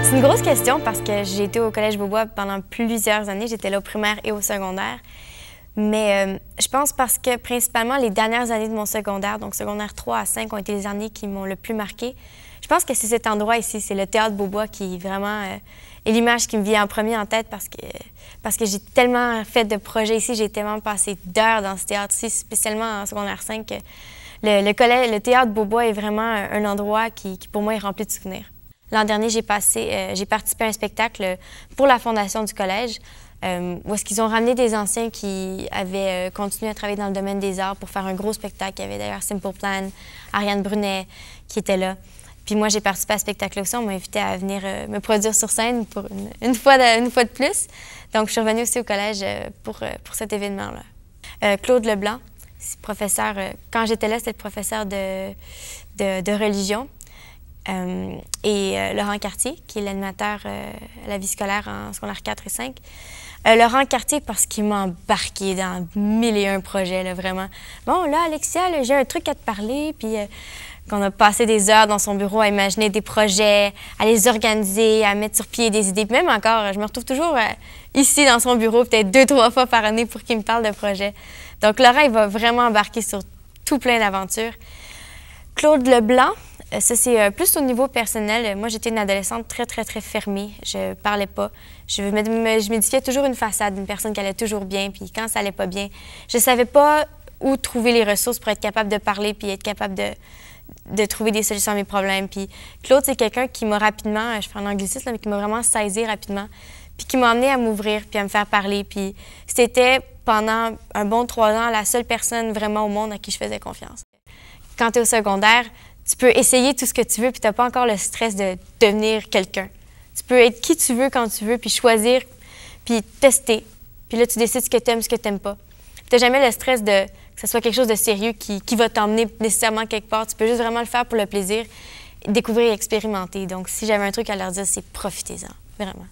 C'est une grosse question parce que j'ai été au Collège Beaubois pendant plusieurs années. J'étais là au primaire et au secondaire. Mais je pense parce que principalement les dernières années de mon secondaire, donc secondaire 3 à 5, ont été les années qui m'ont le plus marqué. Je pense que c'est cet endroit ici, c'est le Théâtre Beaubois qui vraiment est l'image qui me vient en premier en tête parce que j'ai tellement fait de projets ici, j'ai tellement passé d'heures dans ce théâtre-ci, spécialement en secondaire 5, que le Théâtre Beaubois est vraiment un endroit qui pour moi est rempli de souvenirs. L'an dernier, j'ai participé à un spectacle pour la fondation du collège où est-ce qu'ils ont ramené des anciens qui avaient continué à travailler dans le domaine des arts pour faire un gros spectacle. Il y avait d'ailleurs Simple Plan, Ariane Brunet qui était là. Puis moi, j'ai participé à ce spectacle aussi. On m'a invité à venir me produire sur scène pour une fois de plus. Donc, je suis revenue aussi au collège pour cet événement-là. Claude Leblanc, professeur, quand j'étais là, c'était le professeur de religion. Et Laurent Cartier, qui est l'animateur à la vie scolaire en secondaire 4 et 5. Laurent Cartier, parce qu'il m'a embarqué dans 1001 projets, là, vraiment. Bon, là, Alexia, j'ai un truc à te parler, puis qu'on a passé des heures dans son bureau à imaginer des projets, à les organiser, à mettre sur pied des idées. Puis même encore, je me retrouve toujours ici dans son bureau, peut-être 2-3 fois par année pour qu'il me parle de projets. Donc, Laurent, il va vraiment embarquer sur tout plein d'aventures. Claude Leblanc, ça, c'est plus au niveau personnel. Moi, j'étais une adolescente très fermée. Je parlais pas. Je m'édifiais toujours une façade d'une personne qui allait toujours bien. Puis quand ça allait pas bien, je savais pas où trouver les ressources pour être capable de parler puis être capable de trouver des solutions à mes problèmes. Puis Claude, c'est quelqu'un qui m'a rapidement, je fais un anglicisme, mais qui m'a vraiment saisi rapidement, puis qui m'a amené à m'ouvrir puis à me faire parler. Puis c'était pendant un bon 3 ans la seule personne vraiment au monde à qui je faisais confiance. Quand tu es au secondaire, tu peux essayer tout ce que tu veux, puis tu n'as pas encore le stress de devenir quelqu'un. Tu peux être qui tu veux quand tu veux, puis choisir, puis tester. Puis là, tu décides ce que tu aimes, ce que tu n'aimes pas. Tu n'as jamais le stress que ce soit quelque chose de sérieux qui va t'emmener nécessairement quelque part. Tu peux juste vraiment le faire pour le plaisir, découvrir et expérimenter. Donc, si j'avais un truc à leur dire, c'est profitez-en, vraiment.